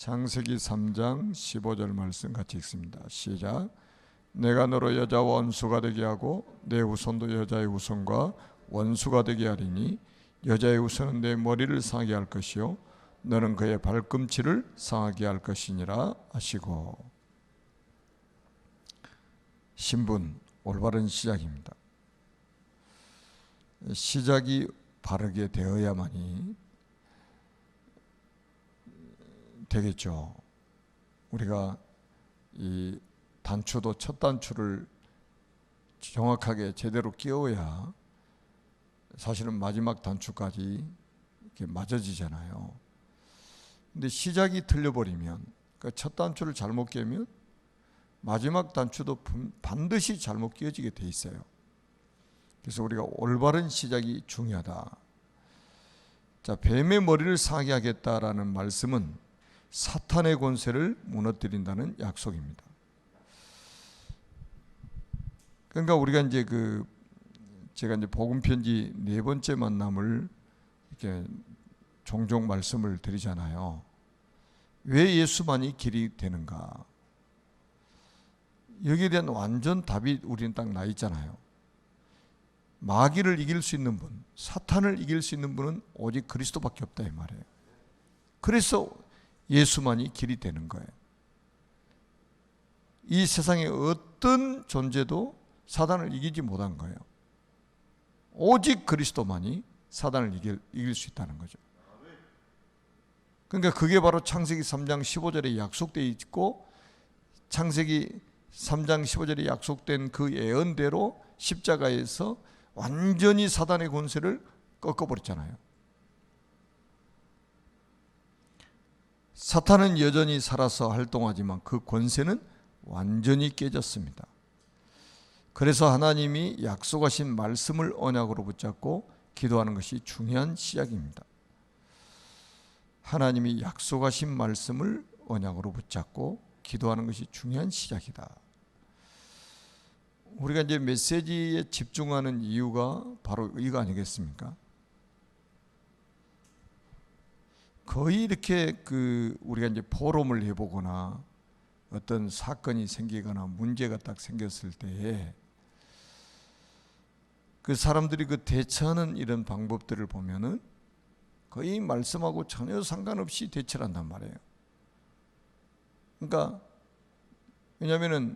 창세기 3장 15절 말씀 같이 읽습니다. 시작. 내가 너로 여자와 원수가 되게 하고 내 후손도 여자의 후손과 원수가 되게 하리니 여자의 후손은 내 머리를 상하게 할 것이요 너는 그의 발꿈치를 상하게 할 것이니라 하시고. 신분, 올바른 시작입니다. 시작이 바르게 되어야만이 되겠죠. 우리가 이 단추도 첫 단추를 정확하게 제대로 끼워야 사실은 마지막 단추까지 이렇게 맞아지잖아요. 근데 시작이 틀려버리면, 그러니까 첫 단추를 잘못 끼우면 마지막 단추도 반드시 잘못 끼워지게 돼 있어요. 그래서 우리가 올바른 시작이 중요하다. 자, 뱀의 머리를 상하게 하겠다라는 말씀은 사탄의 권세를 무너뜨린다는 약속입니다. 그러니까 우리가 이제 제가 이제 복음 편지 4번째 만남을 이렇게 종종 말씀을 드리잖아요. 왜 예수만이 길이 되는가? 여기에 대한 완전 답이 우리는 딱 나 있잖아요. 마귀를 이길 수 있는 분, 사탄을 이길 수 있는 분은 오직 그리스도밖에 없다 이 말이에요. 그래서 예수만이 길이 되는 거예요. 이 세상의 어떤 존재도 사단을 이기지 못한 거예요. 오직 그리스도만이 사단을 이길 수 있다는 거죠. 그러니까 그게 바로 창세기 3장 15절에 약속되어 있고, 창세기 3장 15절에 약속된 그 예언대로 십자가에서 완전히 사단의 권세를 꺾어버렸잖아요. 사탄은 여전히 살아서 활동하지만 그 권세는 완전히 깨졌습니다. 그래서 하나님이 약속하신 말씀을 언약으로 붙잡고 기도하는 것이 중요한 시작입니다. 하나님이 약속하신 말씀을 언약으로 붙잡고 기도하는 것이 중요한 시작이다. 우리가 이제 메시지에 집중하는 이유가 바로 이거 아니겠습니까? 거의 이렇게 우리가 이제 포럼을 해보거나 어떤 사건이 생기거나 문제가 딱 생겼을 때에 그 사람들이 대처하는 이런 방법들을 보면은 거의 말씀하고 전혀 상관없이 대처를 한단 말이에요. 그러니까 왜냐하면은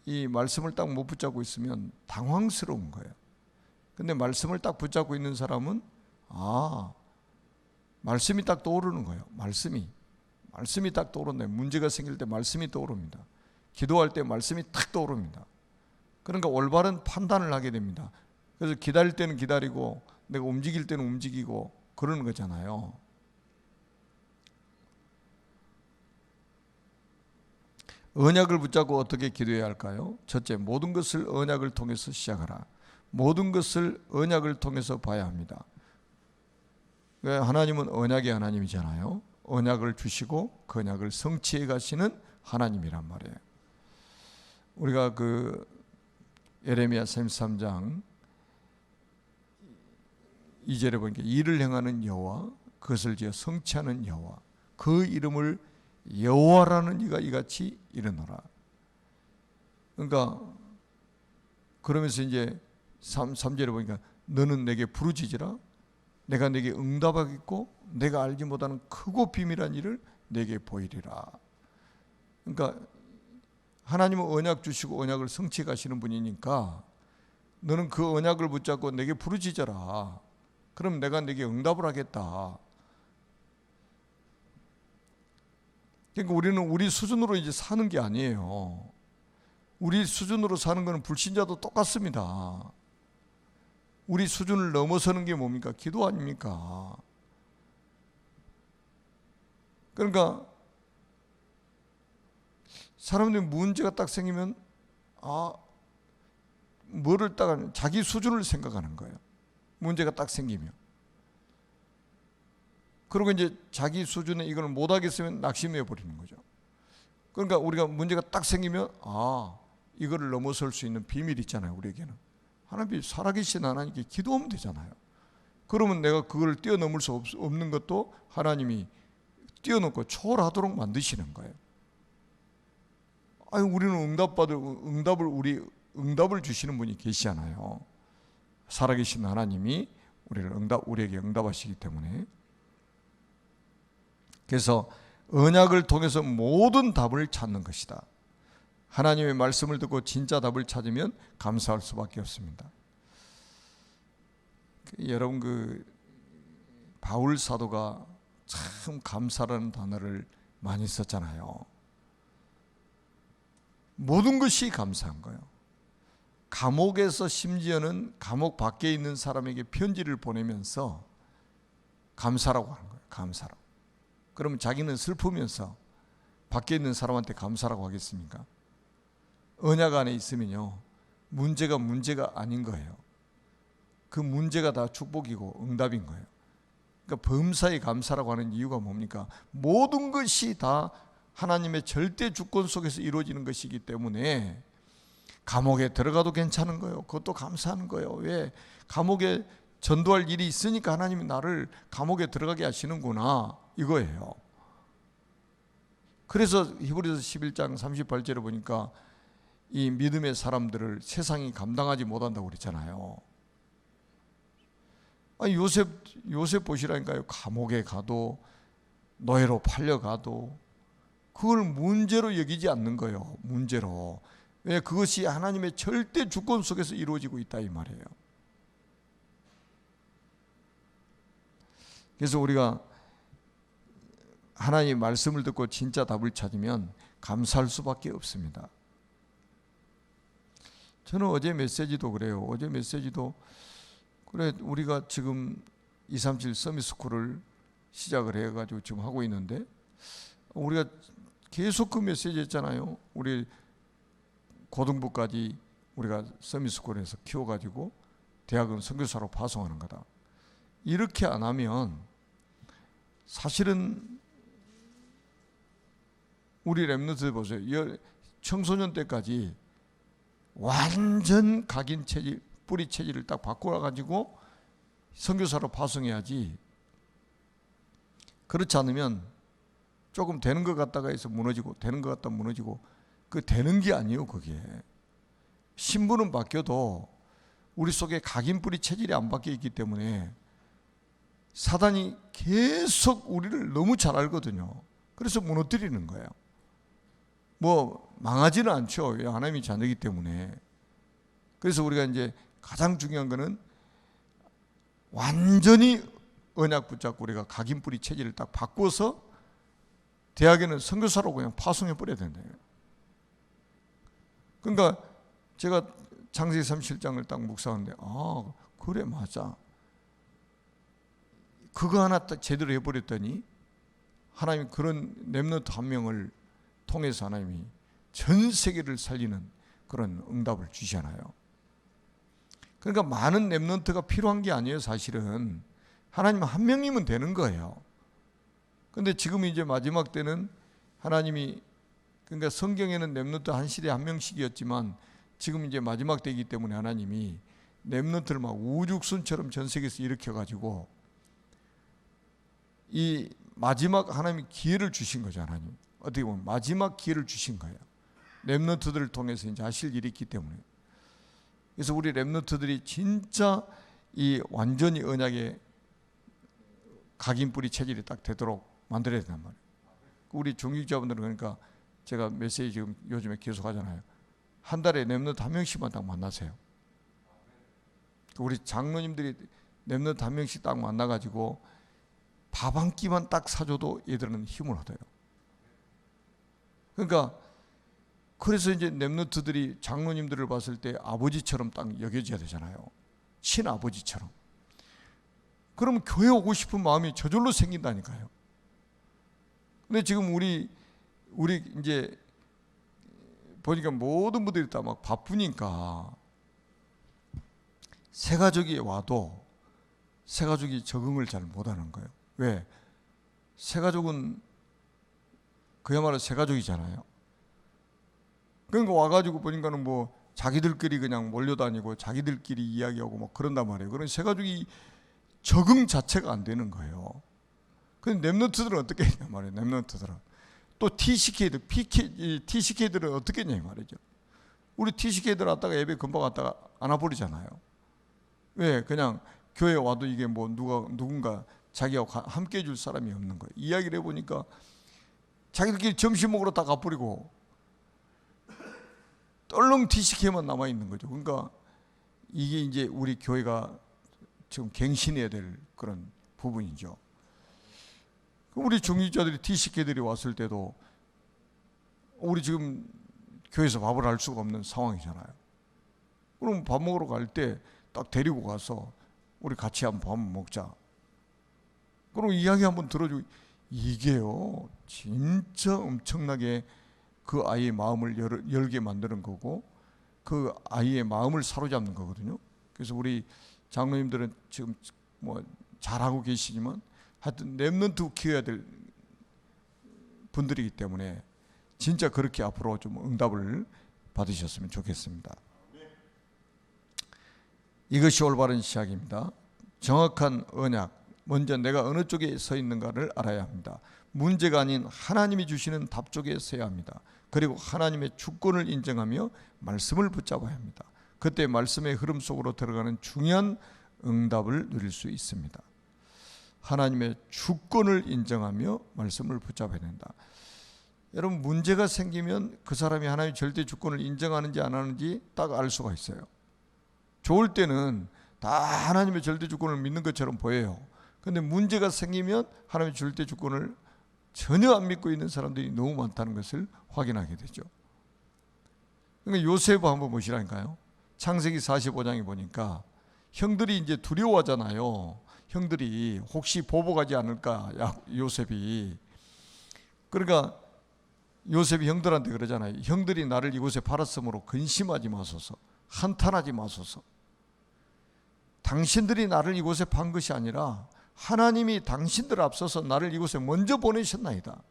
이 말씀을 딱 못 붙잡고 있으면 당황스러운 거예요. 근데 말씀을 딱 붙잡고 있는 사람은 말씀이 딱 떠오르는 거예요. 말씀이 딱 떠오르네. 문제가 생길 때 말씀이 떠오릅니다. 기도할 때 말씀이 탁 떠오릅니다. 그러니까 올바른 판단을 하게 됩니다. 그래서 기다릴 때는 기다리고 내가 움직일 때는 움직이고 그러는 거잖아요. 언약을 붙잡고 어떻게 기도해야 할까요? 첫째, 모든 것을 언약을 통해서 시작하라. 모든 것을 언약을 통해서 봐야 합니다. 하나님은 언약의 하나님이잖아요. 언약을 주시고 그 언약을 성취해 가시는 하나님이란 말이에요. 우리가 예레미야 33장 2절에 보니까 일을 행하는 여호와, 그것을 지어 성취하는 여호와, 그 이름을 여호와라는 이가 이같이 이르노라. 그러니까 그러면서 이제 3절에 보니까 너는 내게 부르짖으라. 내가 내게 응답하겠고 내가 알지 못하는 크고 비밀한 일을 내게 보이리라. 그러니까 하나님은 언약 주시고 언약을 성취해 가시는 분이니까 너는 그 언약을 붙잡고 내게 부르짖어라. 그럼 내가 내게 응답을 하겠다. 그러니까 우리는 우리 수준으로 이제 사는 게 아니에요. 우리 수준으로 사는 것은 불신자도 똑같습니다. 우리 수준을 넘어서는 게 뭡니까? 기도 아닙니까? 그러니까 사람들이 문제가 딱 생기면 뭐를 딱 자기 수준을 생각하는 거예요. 문제가 딱 생기면. 그리고 이제 자기 수준에 이걸 못하겠으면 낙심해 버리는 거죠. 그러니까 우리가 문제가 딱 생기면 이거를 넘어설 수 있는 비밀이 있잖아요. 우리에게는 하나님이 살아계신 하나님께 기도하면 되잖아요. 그러면 내가 그걸 뛰어넘을 수 없는 것도 하나님이 뛰어넘고 초월하도록 만드시는 거예요. 아니, 우리는 응답을 주시는 분이 계시잖아요. 살아계신 하나님이 우리에게 응답하시기 때문에. 그래서 언약을 통해서 모든 답을 찾는 것이다. 하나님의 말씀을 듣고 진짜 답을 찾으면 감사할 수밖에 없습니다. 여러분, 바울 사도가 참 감사라는 단어를 많이 썼잖아요. 모든 것이 감사한 거예요. 감옥에서 심지어는 감옥 밖에 있는 사람에게 편지를 보내면서 감사라고 하는 거예요. 감사라고. 그러면 자기는 슬프면서 밖에 있는 사람한테 감사라고 하겠습니까? 언약 안에 있으면요, 문제가 아닌 거예요. 그 문제가 다 축복이고 응답인 거예요. 그러니까 범사에 감사라고 하는 이유가 뭡니까? 모든 것이 다 하나님의 절대 주권 속에서 이루어지는 것이기 때문에 감옥에 들어가도 괜찮은 거예요. 그것도 감사하는 거예요. 왜? 감옥에 전도할 일이 있으니까 하나님이 나를 감옥에 들어가게 하시는구나, 이거예요. 그래서 히브리서 11장 38절에 보니까 이 믿음의 사람들을 세상이 감당하지 못한다고 그랬잖아요. 아니, 요셉 보시라니까요. 감옥에 가도 노예로 팔려가도 그걸 문제로 여기지 않는 거예요. 문제로. 왜? 그것이 하나님의 절대 주권 속에서 이루어지고 있다, 이 말이에요. 그래서 우리가 하나님의 말씀을 듣고 진짜 답을 찾으면 감사할 수밖에 없습니다. 저는 어제 메시지도 그래요. 어제 메시지도 그래, 우리가 지금 237 서밋스쿨을 시작을 해가지고 지금 하고 있는데, 우리가 계속 그 메시지 했잖아요. 우리 고등부까지 우리가 서밋스쿨에서 키워가지고 대학은 선교사로 파송하는 거다. 이렇게 안 하면 사실은 우리 랩런트 보세요. 청소년 때까지 완전 각인 체질, 뿌리 체질을 딱 바꿔가지고 선교사로 파송해야지. 그렇지 않으면 조금 되는 것 같다가 해서 무너지고, 되는 것 같다 무너지고, 그 되는 게 아니에요. 그게 신분은 바뀌어도 우리 속에 각인 뿌리 체질이 안 바뀌어 있기 때문에 사단이 계속 우리를 너무 잘 알거든요. 그래서 무너뜨리는 거예요. 뭐 망하지는 않죠. 하나님이 자녀이기 때문에. 그래서 우리가 이제 가장 중요한 거는 완전히 언약 붙잡고 우리가 각인 뿌리 체질을 딱 바꿔서 대학에는 선교사로 그냥 파송해 버려야 된다. 그러니까 제가 창세기 37장을 딱 묵상하는데, 그래, 맞아. 그거 하나 딱 제대로 해버렸더니 하나님이 그런 렘넌트 한 명을 통해서 하나님이 전 세계를 살리는 그런 응답을 주시잖아요. 그러니까 많은 렘넌트가 필요한 게 아니에요. 사실은 하나님 한 명이면 되는 거예요. 근데 지금 이제 마지막 때는 하나님이, 그러니까 성경에는 렘넌트 한 시대에 한 명씩이었지만 지금 이제 마지막 때이기 때문에 하나님이 렘넌트를 막 우죽순처럼 전 세계에서 일으켜가지고 이 마지막 하나님이 기회를 주신 거죠. 하나님 어떻게 보면 마지막 기회를 주신 거예요. 렘넌트들을 통해서 이제 하실 일이 있기 때문에. 그래서 우리 렘넌트들이 진짜 이 완전히 언약의 각인 뿌리 체질이 딱 되도록 만들어야 된단 말이에요. 우리 중직자분들은, 그러니까 제가 메시지 지금 요즘에 계속 하잖아요. 한 달에 렘넌트 한 명씩만 딱 만나세요. 우리 장로님들이 렘넌트 한 명씩 딱 만나가지고 밥 한 끼만 딱 사줘도 얘들은 힘을 얻어요. 그러니까 그래서 이제 렘넌트들이 장로님들을 봤을 때 아버지처럼 딱 여겨져야 되잖아요. 친아버지처럼. 그러면 교회 오고 싶은 마음이 저절로 생긴다니까요. 근데 지금 우리 이제 보니까 모든 분들이 다 막 바쁘니까 새 가족이 와도 새 가족이 적응을 잘 못하는 거예요. 왜? 새 가족은 그야말로 새 가족이잖아요. 그러니까 와가지고 보니까는 뭐 자기들끼리 그냥 몰려다니고 자기들끼리 이야기하고 막 그런단 말이에요. 그런 새 가족이 적응 자체가 안 되는 거예요. 근데 렘넌트들은 어떻게 했냐 말이에요. 렘넌트들은 또 TCK들은 어떻게 했냐 말이죠. 우리 TCK들 왔다가 예배 금방 왔다가 안 와버리잖아요. 왜? 그냥 교회 와도 이게 뭐 누군가 자기가 함께 해줄 사람이 없는 거예요. 이야기를 해보니까 자기들끼리 점심 먹으러 다 가버리고 떨렁 TCK만 남아있는 거죠. 그러니까 이게 이제 우리 교회가 지금 갱신해야 될 그런 부분이죠. 우리 중직자들이 TCK들이 왔을 때도 우리 지금 교회에서 밥을 할 수가 없는 상황이잖아요. 그럼 밥 먹으러 갈 때 딱 데리고 가서 우리 같이 한번 밥 먹자. 그럼 이야기 한번 들어주고, 이게요 진짜 엄청나게 그 아이의 마음을 열게 만드는 거고 그 아이의 마음을 사로잡는 거거든요. 그래서 우리 장로님들은 지금 뭐 잘하고 계시지만 하여튼 렘넌트 키워야 될 분들이기 때문에 진짜 그렇게 앞으로 좀 응답을 받으셨으면 좋겠습니다. 이것이 올바른 시작입니다. 정확한 언약, 먼저 내가 어느 쪽에 서 있는가를 알아야 합니다. 문제가 아닌 하나님이 주시는 답 쪽에 서야 합니다. 그리고 하나님의 주권을 인정하며 말씀을 붙잡아야 합니다. 그때 말씀의 흐름 속으로 들어가는 중요한 응답을 누릴 수 있습니다. 하나님의 주권을 인정하며 말씀을 붙잡아야 된다. 여러분, 문제가 생기면 그 사람이 하나님의 절대 주권을 인정하는지 안 하는지 딱 알 수가 있어요. 좋을 때는 다 하나님의 절대 주권을 믿는 것처럼 보여요. 그런데 문제가 생기면 하나님의 절대 주권을 전혀 안 믿고 있는 사람들이 너무 많다는 것을 확인하게 되죠. 그러니까 요셉을 한번 보시라니까요. 창세기 45장에 보니까 형들이 이제 두려워하잖아요. 형들이 혹시 보복하지 않을까, 요셉이. 그러니까 요셉이 형들한테 그러잖아요. 형들이 나를 이곳에 팔았으므로 근심하지 마소서, 한탄하지 마소서. 당신들이 나를 이곳에 판 것이 아니라 하나님이 당신들을 앞서서 나를 이곳에 먼저 보내셨나이다.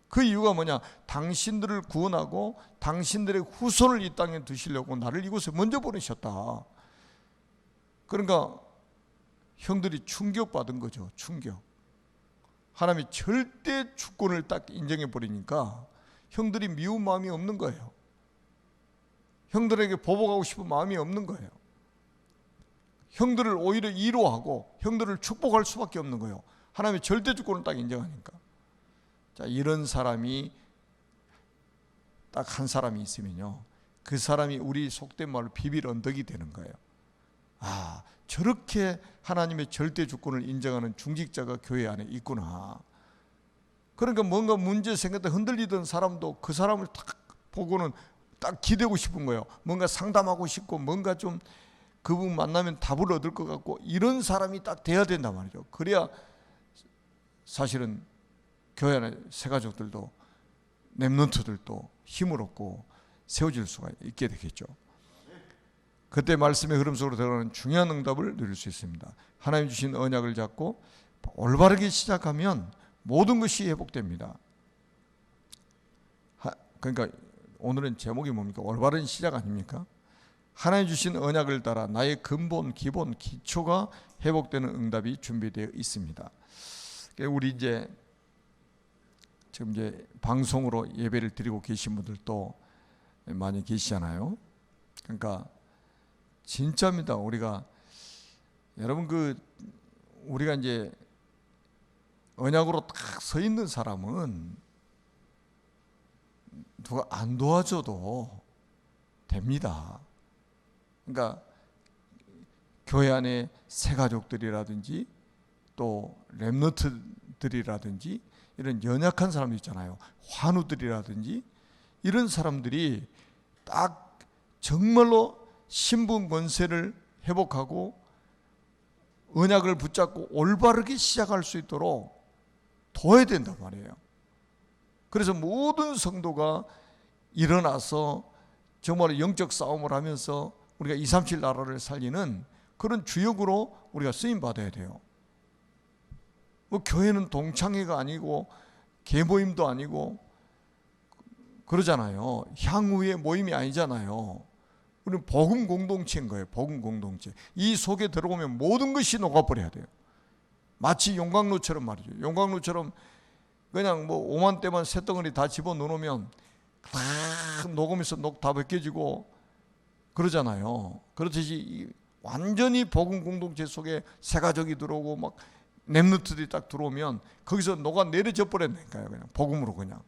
그 이유가 뭐냐? 당신들을 구원하고 당신들의 후손을 이 땅에 두시려고 나를 이곳에 먼저 보내셨다. 그러니까 형들이 충격받은 거죠. 충격. 하나님이 절대 주권을 딱 인정해 버리니까 형들이 미운 마음이 없는 거예요. 형들에게 보복하고 싶은 마음이 없는 거예요. 형들을 오히려 이로하고 형들을 축복할 수밖에 없는 거예요. 하나님의 절대 주권을 딱 인정하니까. 자, 이런 사람이 딱 한 사람이 있으면요, 그 사람이 우리 속된 말로 비빌 언덕이 되는 거예요. 아, 저렇게 하나님의 절대 주권을 인정하는 중직자가 교회 안에 있구나. 그러니까 뭔가 문제 생겼다 흔들리던 사람도 그 사람을 딱 보고는 딱 기대고 싶은 거예요. 뭔가 상담하고 싶고 뭔가 좀 그분 만나면 답을 얻을 것 같고 이런 사람이 딱 돼야 된단 말이죠. 그래야 사실은 교회 안에 새가족들도 렘넌트들도 힘을 얻고 세워질 수가 있게 되겠죠. 그때 말씀의 흐름 속으로 들어가는 중요한 응답을 누릴 수 있습니다. 하나님 주신 언약을 잡고 올바르게 시작하면 모든 것이 회복됩니다. 그러니까 오늘은 제목이 뭡니까? 올바른 시작 아닙니까? 하나님 주신 언약을 따라 나의 근본, 기본, 기초가 회복되는 응답이 준비되어 있습니다. 우리 이제 지금 이제 방송으로 예배를 드리고 계신 분들도 많이 계시잖아요. 그러니까 진짜입니다. 우리가 여러분 우리가 이제 언약으로 딱 서 있는 사람은 누가 안 도와줘도 됩니다. 그러니까 교회 안에 새가족들이라든지 또 렘넌트들이라든지 이런 연약한 사람들 있잖아요. 환우들이라든지 이런 사람들이 딱 정말로 신분 권세를 회복하고 언약을 붙잡고 올바르게 시작할 수 있도록 도와야 된단 말이에요. 그래서 모든 성도가 일어나서 정말 영적 싸움을 하면서 우리가 237 나라를 살리는 그런 주역으로 우리가 쓰임 받아야 돼요. 뭐 교회는 동창회가 아니고 계모임도 아니고 그러잖아요. 향후의 모임이 아니잖아요. 우리는 복음 공동체인 거예요. 복음 공동체. 이 속에 들어오면 모든 것이 녹아버려야 돼요. 마치 용광로처럼 말이죠. 용광로처럼 그냥 뭐 5만 대만 쇳덩어리 다 집어넣으면 다 녹으면서 다 벗겨지고 그러잖아요. 그렇듯이 완전히 복음 공동체 속에 새 가족이 들어오고 막 렘넌트들이 딱 들어오면 거기서 녹아 내려져 버렸으니까요. 그냥 복음으로 그냥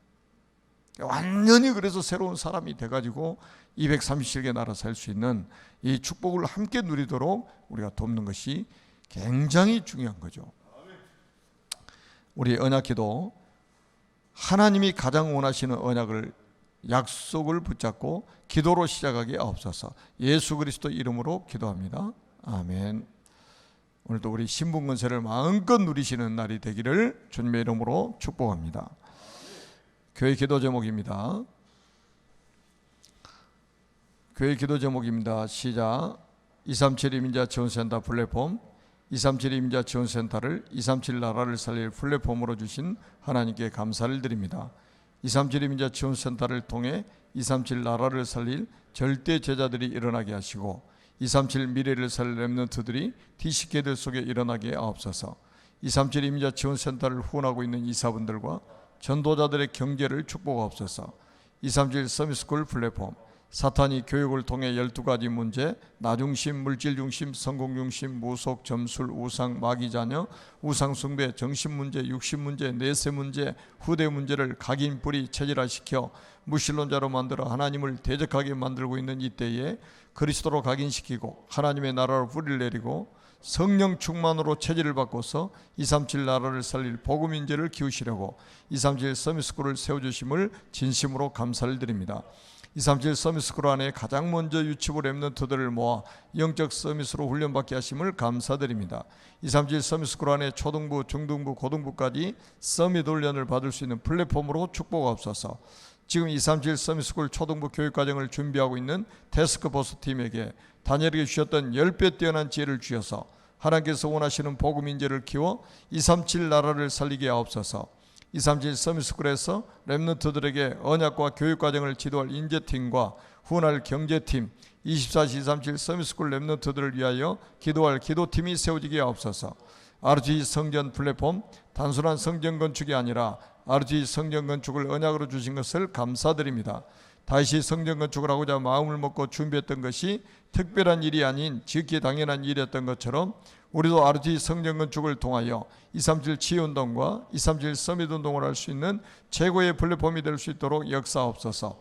완전히 그래서 새로운 사람이 돼가지고 237개 나라 살 수 있는 이 축복을 함께 누리도록 우리가 돕는 것이 굉장히 중요한 거죠. 우리 언약기도 하나님이 가장 원하시는 언약을 약속을 붙잡고 기도로 시작하게 하옵소서. 예수 그리스도 이름으로 기도합니다. 아멘. 오늘도 우리 신분건세를 마음껏 누리시는 날이 되기를 주님의 이름으로 축복합니다. 교회 기도 제목입니다. 교회 기도 제목입니다. 시작. 237 이민자 지원센터 플랫폼, 237 이민자 지원센터를 237 나라를 살릴 플랫폼으로 주신 하나님께 감사를 드립니다. 237 이민자 지원센터를 통해 237 나라를 살릴 절대 제자들이 일어나게 하시고 237 미래를 살릴 렘넌트들이 TCK들 속에 일어나게 하옵소서. 237 이민자 지원센터를 후원하고 있는 이사분들과 전도자들의 경제를 축복하옵소서. 237 서밋스쿨 플랫폼, 사탄이 교육을 통해 12가지 문제, 나중심, 물질중심, 성공중심, 무속, 점술, 우상, 마귀자녀, 우상숭배, 정신문제, 육신문제, 내세문제, 후대문제를 각인 뿌리 체질화시켜 무신론자로 만들어 하나님을 대적하게 만들고 있는 이때에 그리스도로 각인시키고 하나님의 나라로 뿌리를 내리고 성령 충만으로 체질을 바꿔서 237 나라를 살릴 복음 인재를 키우시려고 237 서밋스쿨을 세워주심을 진심으로 감사를 드립니다. 237 서밋스쿨 안에 가장 먼저 유치부 렘넌트들을 모아 영적 서밋으로 훈련받게 하심을 감사드립니다. 237 서밋스쿨 안에 초등부, 중등부, 고등부까지 서밋 훈련을 받을 수 있는 플랫폼으로 축복하옵소서. 지금 237 서밋스쿨 초등부 교육과정을 준비하고 있는 태스크포스 팀에게 다니엘에게 주셨던 10배 뛰어난 지혜를 주셔서 하나님께서 원하시는 복음 인재를 키워 237 나라를 살리게 하옵소서. 237 서밋스쿨에서 렘넌트들에게 언약과 교육과정을 지도할 인재팀과 후원할 경제팀, 24시 237 서밋스쿨 렘넌트들을 위하여 기도할 기도팀이 세워지게 하옵소서. RG 성전 플랫폼, 단순한 성전 건축이 아니라 RG 성전 건축을 언약으로 주신 것을 감사드립니다. 다시 성전 건축을 하고자 마음을 먹고 준비했던 것이 특별한 일이 아닌 지극히 당연한 일이었던 것처럼 우리도 RG 성전 건축을 통하여 237 치유운동과 237 서밋운동을 할 수 있는 최고의 플랫폼이 될 수 있도록 역사하옵소서.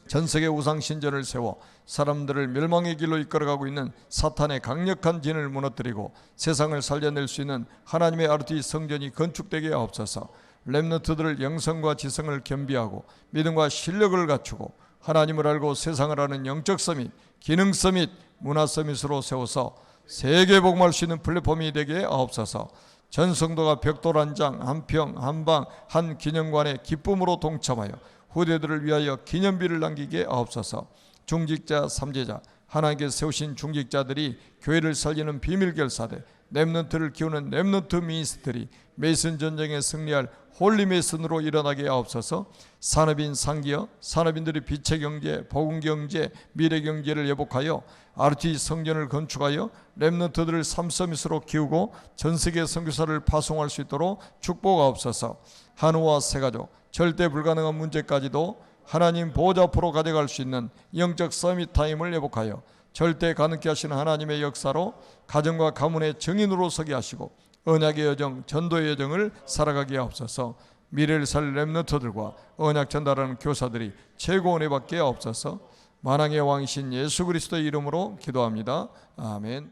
전세계 우상신전을 세워 사람들을 멸망의 길로 이끌어가고 있는 사탄의 강력한 진을 무너뜨리고 세상을 살려낼 수 있는 하나님의 RG 성전이 건축되게 하옵소서. 렘넌트들을 영성과 지성을 겸비하고 믿음과 실력을 갖추고 하나님을 알고 세상을 아는 영적 서밋, 기능 서밋, 문화 서밋으로 세워서 세계 복음할 수 있는 플랫폼이 되게 하옵소서. 전 성도가 벽돌 한 장, 한 평, 한 방, 한 기념관에 기쁨으로 동참하여 후대들을 위하여 기념비를 남기게 하옵소서. 중직자, 삼제자, 하나님께서 세우신 중직자들이 교회를 살리는 비밀결사대, 렘넌트를 키우는 렘넌트 미니스트리, 메이슨 전쟁에 승리할 홀리 메이슨으로 일어나게 하옵소서. 산업인 상기여, 산업인들이 빛의 경제, 복음 경제, 미래 경제를 예복하여 RG 성전을 건축하여 렘넌트들을 삼서밋으로 키우고 전세계 선교사를 파송할 수 있도록 축복하옵소서. 한우와 새가족, 절대 불가능한 문제까지도 하나님 보호자 앞으로 가져갈 수 있는 영적 서밋 타임을 예복하여 절대 가능케 하시는 하나님의 역사로 가정과 가문의 증인으로 서게 하시고 언약의 여정, 전도의 여정을 살아가게 하옵소서. 미래를 살릴 렘넌트들과 언약 전달하는 교사들이 최고 은혜 받게 하옵소서. 만왕의 왕이신 예수 그리스도의 이름으로 기도합니다. 아멘.